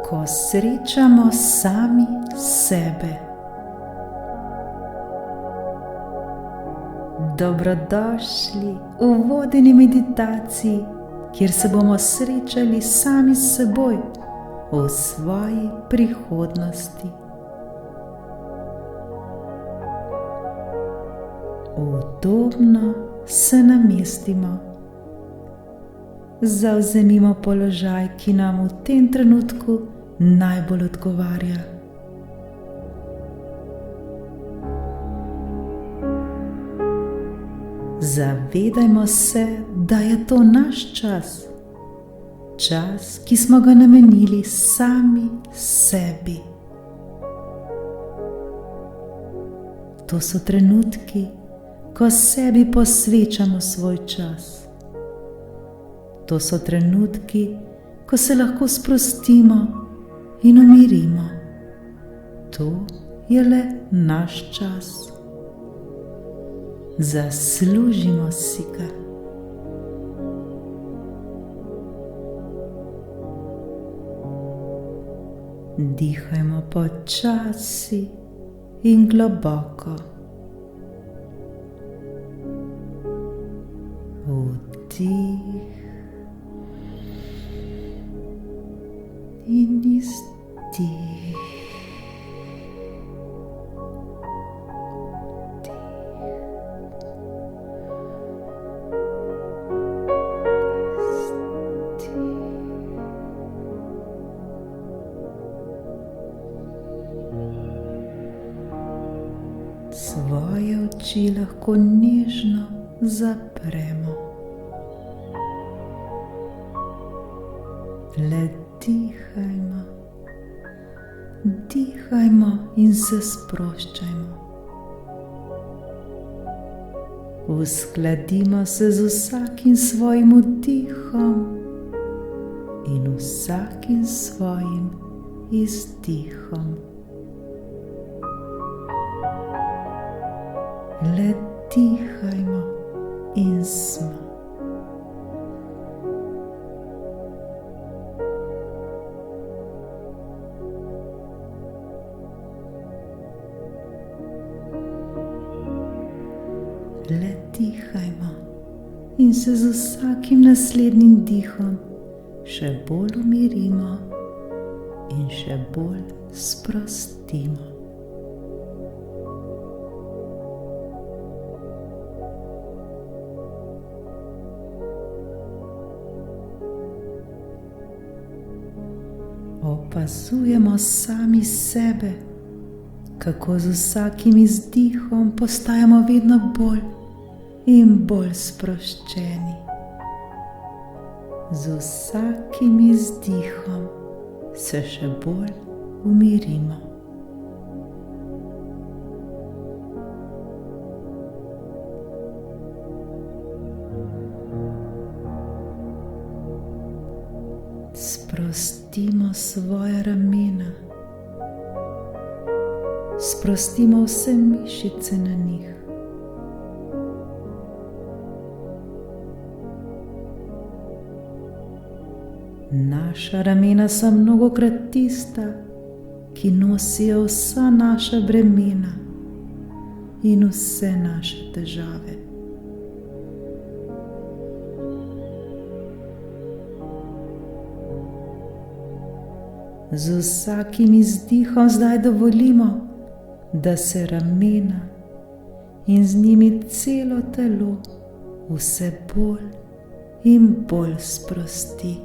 Ko srečamo sami sebe. Dobrodošli v vodeni meditaciji, kjer se bomo srečali sami s seboj v svoji prihodnosti. Udobno se namestimo. Zavzemimo položaj, ki nam v tem trenutku najbolj odgovarja. Zavedajmo se, da je to naš čas. Čas, ki smo ga namenili sami sebi. To so trenutki, ko sebi posvečamo svoj čas. To so trenutki, ko se lahko sprostimo in umirimo. To je le naš čas. Zaslužimo si ga. Dihajmo počasi in globoko. Vdih in izdih. Svoje oči lahko nežno zapremo. Le dihajmo, dihajmo in se sproščajmo. Uskladimo se z vsakim svojim vdihom in vsakim svojim izdihom. Le dihajmo in smo. Le dihajmo in se z vsakim naslednjim dihom še bolj umirimo in še bolj sprostimo. Opazujemo sami sebe, kako z vsakim izdihom postajamo vedno bolj in bolj sproščeni. Z vsakim izdihom se še bolj umirimo. Sprostimo svoja ramena. Sprostimo vse mišice na njih. Naša ramena so mnogokrat tista, ki nosijo vsa naša bremena in vse naše težave. Z vsakim izdihom zdaj dovolimo, da se ramena in z njimi celo telo vse bolj in bolj sprosti.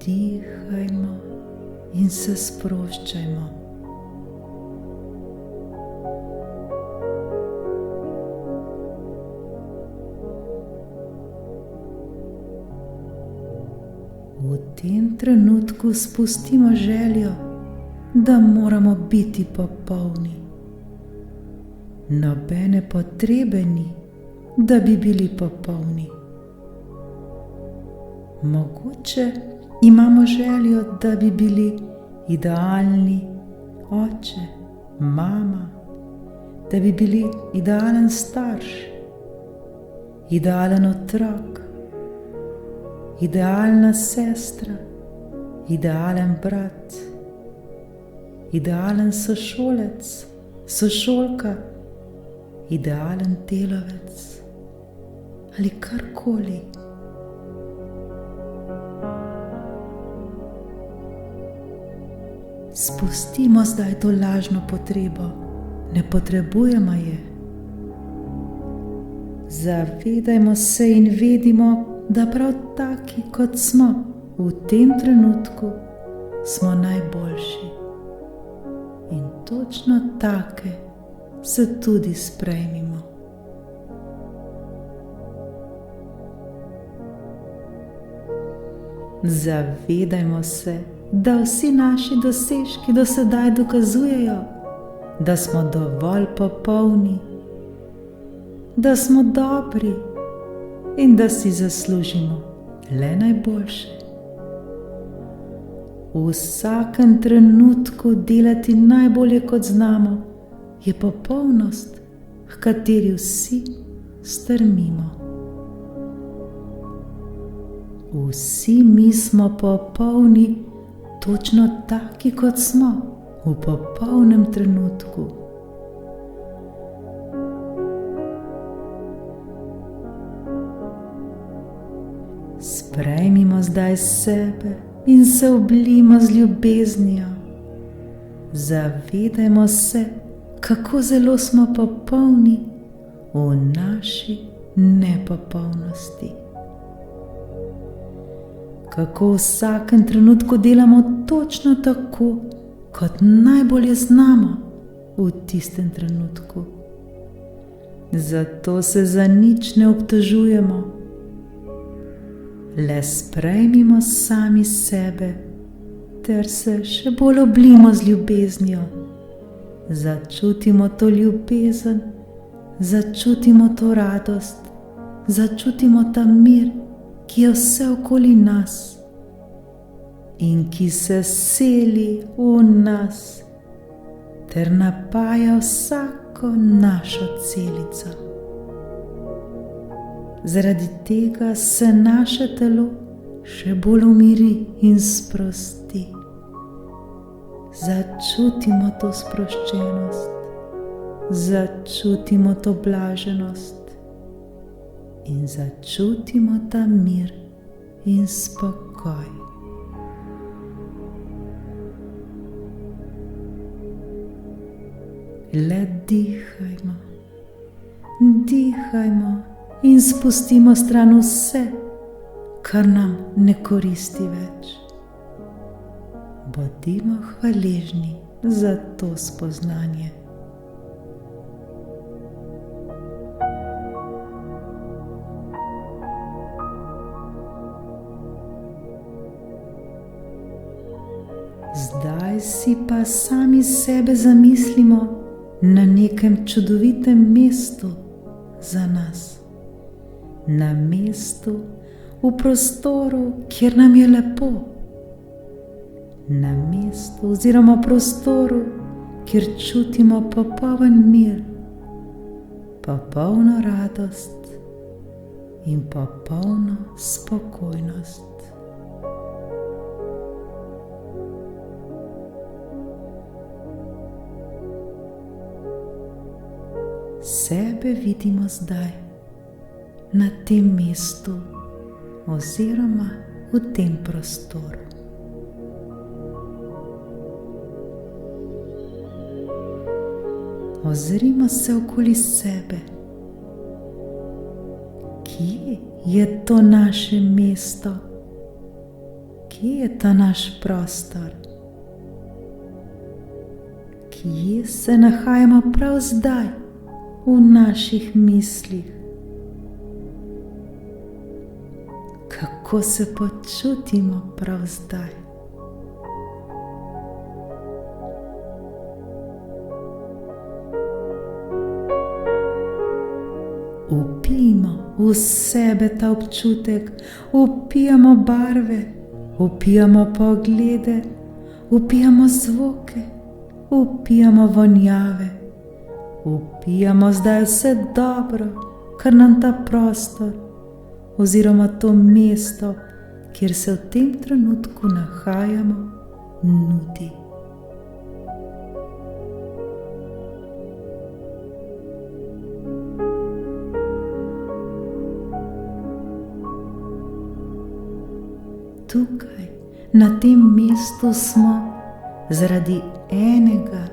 Dihajmo in se sproščajmo. V tem trenutku spustimo željo, da moramo biti popolni. Nobene potrebe ni, da bi bili popolni. Mogoče imamo željo, da bi bili idealni oče, mama, da bi bili idealen starš, idealen otrok, idealna sestra, idealen brat, idealen sošolec, sošolka, idealen delavec ali karkoli. Spustimo zdaj to lažno potrebo, ne potrebujemo je. Zavedajmo se in vedimo, da prav taki, kot smo v tem trenutku, smo najboljši. In točno take se tudi sprejmimo. Zavedajmo se, da vsi naši dosežki do sedaj dokazujejo, da smo dovolj popolni, da smo dobri in da si zaslužimo le najboljše. V vsakem trenutku delati najbolje, kot znamo, je popolnost, h kateri vsi strmimo. Vsi mi smo popolni, točno taki, kot smo, v popolnem trenutku. Sprejmimo zdaj sebe in se oblijmo z ljubeznijo. Zavedajmo se, kako zelo smo popolni v naši nepopolnosti. Kako v vsakem trenutku delamo točno tako, kot najbolje znamo v tistem trenutku. Zato se za nič ne obtožujemo. Le sprejmimo sami sebe, ter se še bolj oblijmo z ljubeznijo. Začutimo to ljubezen, začutimo to radost, začutimo ta mir, ki je vse okoli nas in ki se seli v nas ter napaja vsako našo celico. Zaradi tega se naše telo še bolj umiri in sprosti. Začutimo to sproščenost, začutimo to blaženost in začutimo ta mir in spokoj. Le dihajmo, dihajmo in spustimo stran vse, kar nam ne koristi več. Bodimo hvaležni za to spoznanje. Zdaj si pa sami sebe zamislimo na nekem čudovitem mestu za nas. Na mestu, v prostoru, kjer nam je lepo. Na mestu oziroma prostoru, kjer čutimo popoln mir, popolno radost in popolno spokojnost. Sebe vidimo zdaj na tem mestu oziroma v tem prostoru. Ozrimo se okoli sebe. Kje je to naše mesto? Kje je ta naš prostor? Kje se nahajamo prav zdaj v naših mislih? Kako se počutimo prav zdaj? Vpijmo v sebe ta občutek, vpijamo barve, vpijamo poglede, vpijamo zvoke, vpijamo vonjave, vpijamo, da je vse dobro, kar nam ta prostor oziroma to mesto, kjer se v tem trenutku nahajamo, nudi. Tukaj, na tem mestu smo zaradi enega,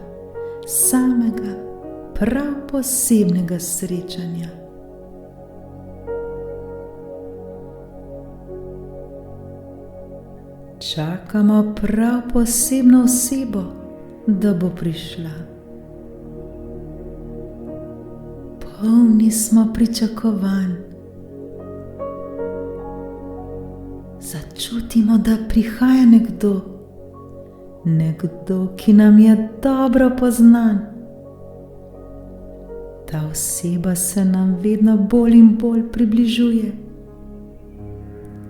samega, prav posebnega srečanja. Čakamo prav posebno osebo, da bo prišla. Polni smo pričakovanj. Začutimo, da prihaja nekdo, ki nam je dobro poznan. Ta oseba se nam vedno bolj in bolj približuje.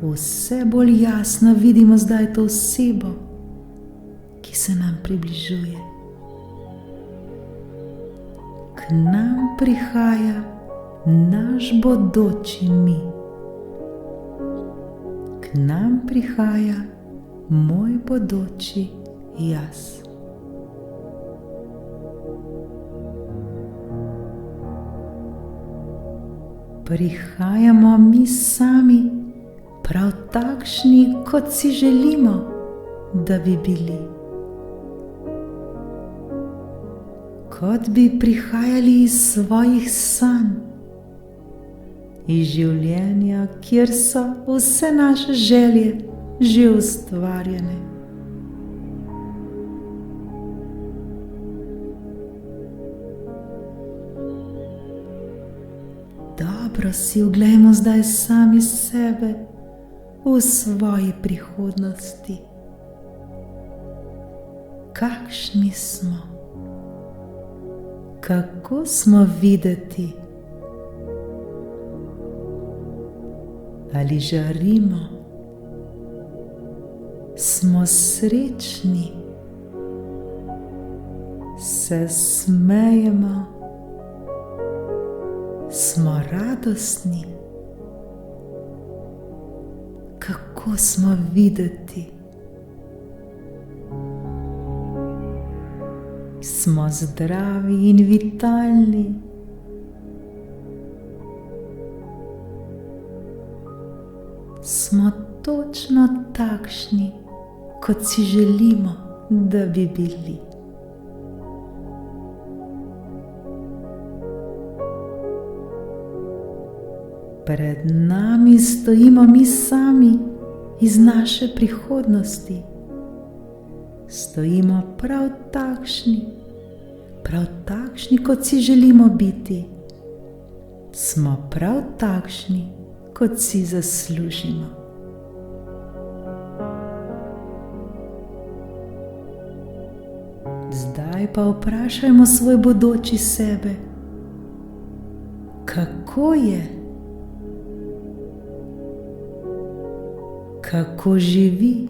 Vse bolj jasno vidimo zdaj to osebo, ki se nam približuje. K nam prihaja naš bodoči mi. K nam prihaja moj bodoči jaz. Prihajamo mi sami, prav takšni, kot si želimo, da bi bili. Kot bi prihajali iz svojih sanj, iz življenja, kjer so vse naše želje že ustvarjene. Dobro si oglejmo zdaj sami sebe v svoji prihodnosti. Kakšni smo? Kako smo videti? Ali žarimo? Smo srečni? Se smejemo? Smo radostni? Kako smo videti? Smo zdravi in vitalni? Smo točno takšni, kot si želimo, da bi bili. Pred nami stojimo mi sami iz naše prihodnosti. Stojimo prav takšni, kot si želimo biti. Smo prav takšni, kot si zaslužimo. Zdaj pa vprašajmo svoj bodoči sebe, kako je? Kako živi?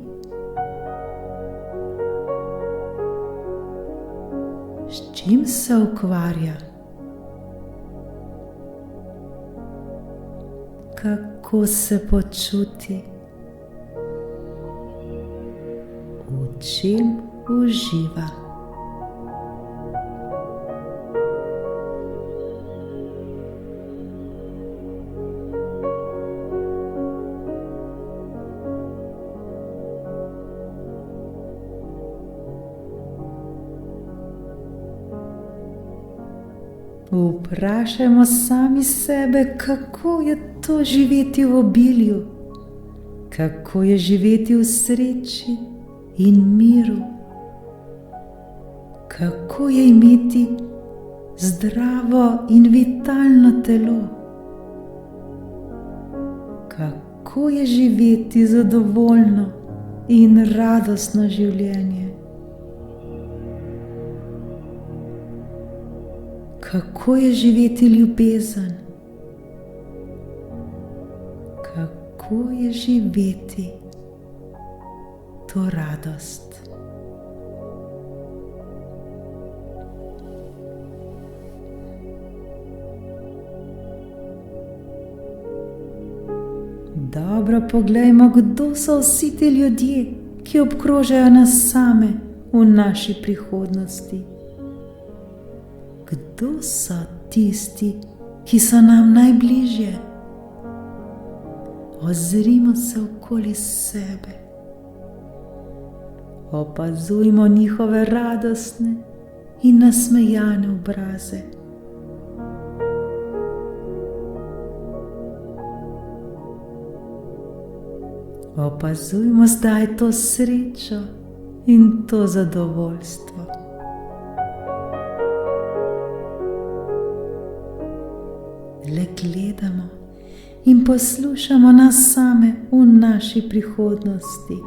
S čim se ukvarja? Kako se počuti? V čem uživa? Vprašajmo sami sebe, kako je to živeti v obilju, kako je živeti v sreči in miru, kako je imeti zdravo in vitalno telo, kako je živeti zadovoljno in radostno življenje. Kako je živeti ljubezen? Kako je živeti to radost? Dobro poglejmo, kdo so vsi ti ljudje, ki obkrožajo nas same v naši prihodnosti. Kdo so tisti, ki so nam najbližje? Ozrimo se okoli sebe. Opazujmo njihove radostne in nasmejane obraze. Opazujmo zdaj to srečo in to zadovoljstvo. Le gledamo in poslušamo nas same v naši prihodnosti.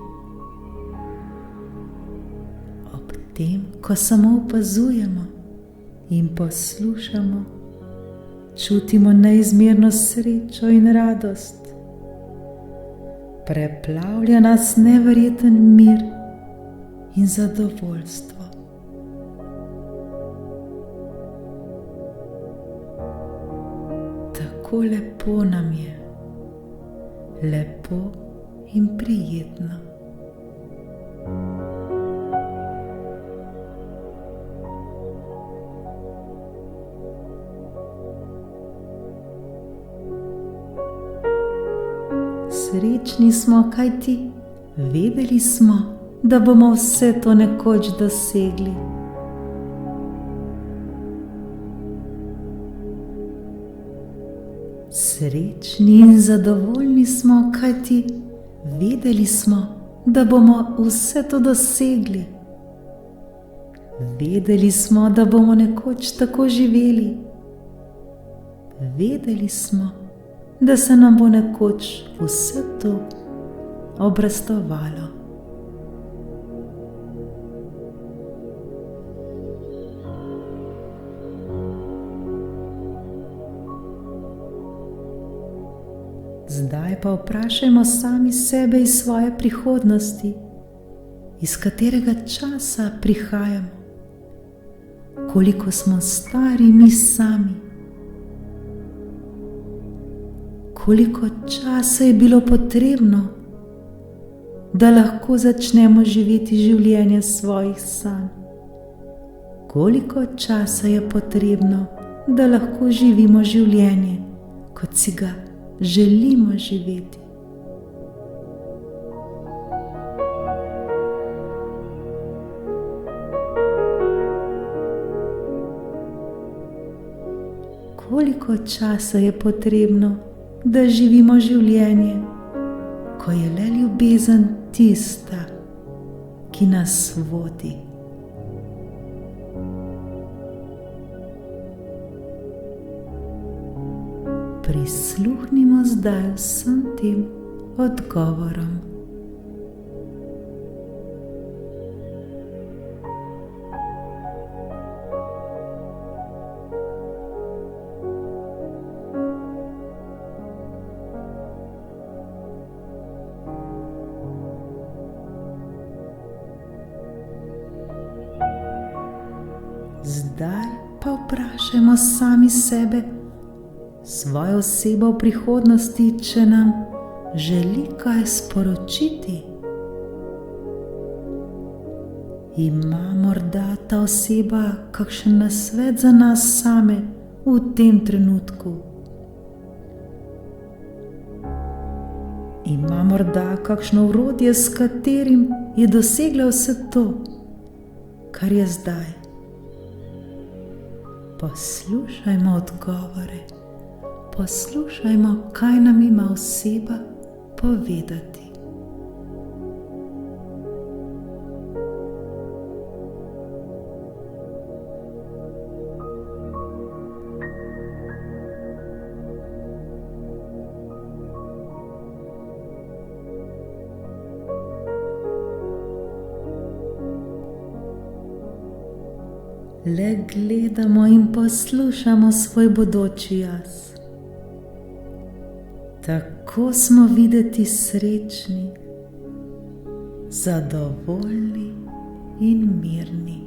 Ob tem, ko samo opazujemo in poslušamo, čutimo neizmerno srečo in radost. Preplavlja nas neverjeten mir in zadovoljstvo. Tako lepo nam je, lepo in prijetno. Srečni smo, kajti vedeli smo, da bomo vse to nekoč dosegli. Srečni in zadovoljni smo, kajti vedeli smo, da bomo vse to dosegli. Vedeli smo, da bomo nekoč tako živeli. Vedeli smo, da se nam bo nekoč vse to obrestovalo. Zdaj pa vprašajmo sami sebe iz svoje prihodnosti, iz katerega časa prihajamo, koliko smo stari mi sami, koliko časa je bilo potrebno, da lahko začnemo živeti življenje svojih sanj, koliko časa je potrebno, da lahko živimo življenje, kot si ga želimo živeti. Koliko časa je potrebno, da živimo življenje, ko je le ljubezen tista, ki nas vodi. Prisluhnimo zdaj vsem tem odgovorom. Zdaj pa vprašajmo sami sebe, svojo osebo v prihodnosti, če nam želi kaj sporočiti. Ima morda ta oseba kakšen nasvet za nas same v tem trenutku? Ima morda kakšno orodje, s katerim je dosegla vse to, kar je zdaj? Poslušajmo odgovore. Poslušajmo, kaj nam ima oseba povedati. Le gledamo in poslušamo svoj bodoči jaz. Tako smo videti srečni, zadovoljni in mirni.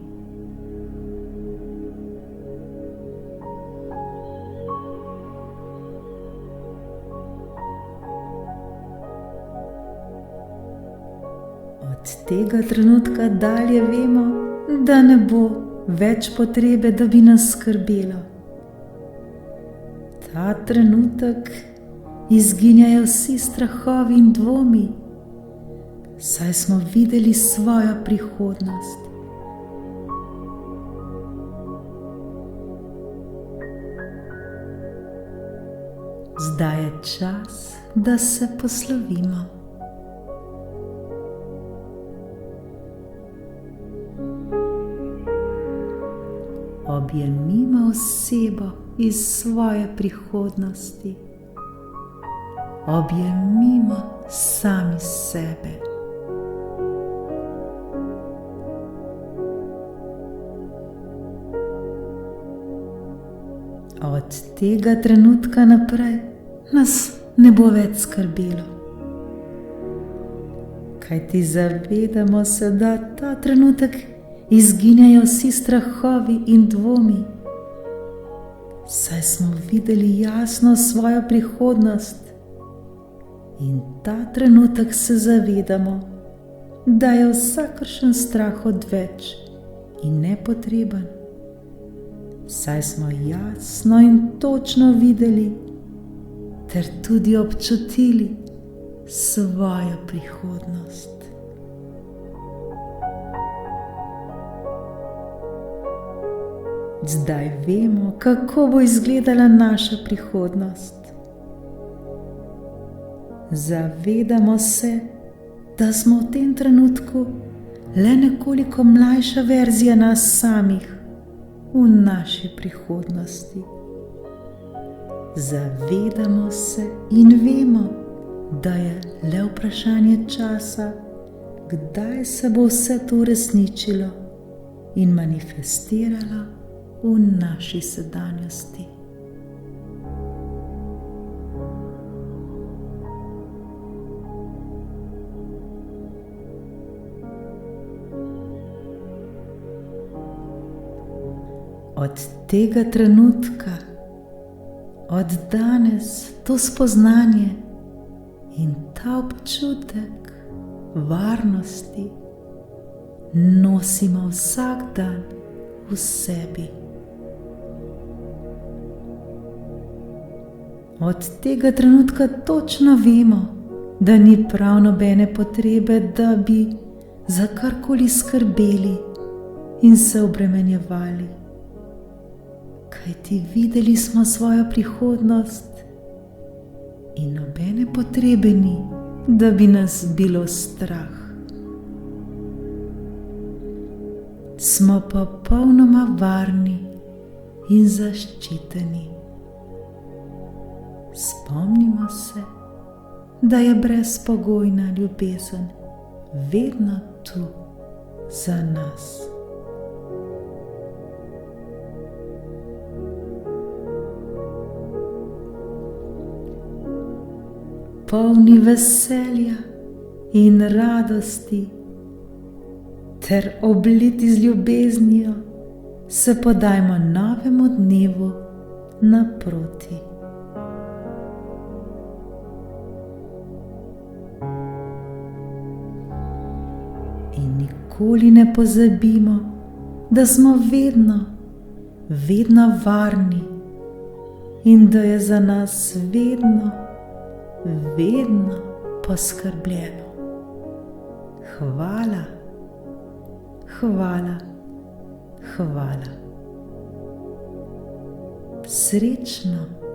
Od tega trenutka dalje vemo, da ne bo več potrebe, da bi nas skrbelo. Ta trenutek izginjajo vsi strahovi in dvomi, saj smo videli svojo prihodnost. Zdaj je čas, da se poslovimo. Objemimo osebo iz svoje prihodnosti. Objemimo sami sebe. Od tega trenutka naprej nas ne bo več skrbelo. Kajti zavedamo se, da ta trenutek izginjajo vsi strahovi in dvomi, saj smo videli jasno svojo prihodnost in ta trenutek se zavedamo, da je vsakršen strah odveč in nepotreben, saj smo jasno in točno videli ter tudi občutili svojo prihodnost. Zdaj vemo, kako bo izgledala naša prihodnost. Zavedamo se, da smo v tem trenutku le nekoliko mlajša verzija nas samih v naši prihodnosti. Zavedamo se in vemo, da je le vprašanje časa, kdaj se bo vse to uresničilo in manifestiralo v naši sedanjosti. Od tega trenutka, od danes, to spoznanje in ta občutek varnosti nosimo vsak dan v sebi. Od tega trenutka točno vemo, da ni prav nobene potrebe, da bi za karkoli skrbeli in se obremenjevali. Kajti videli smo svojo prihodnost in nobene potrebe ni, da bi nas bilo strah. Smo popolnoma varni in zaščiteni. Spomnimo se, da je brezpogojna ljubezen vedno tu za nas. Polni veselja in radosti ter obliti z ljubeznijo se podajmo novemu dnevu naproti. In nikoli ne pozabimo, da smo vedno varni in da je za nas vedno poskrbljeno. Hvala, hvala, hvala. Srečno.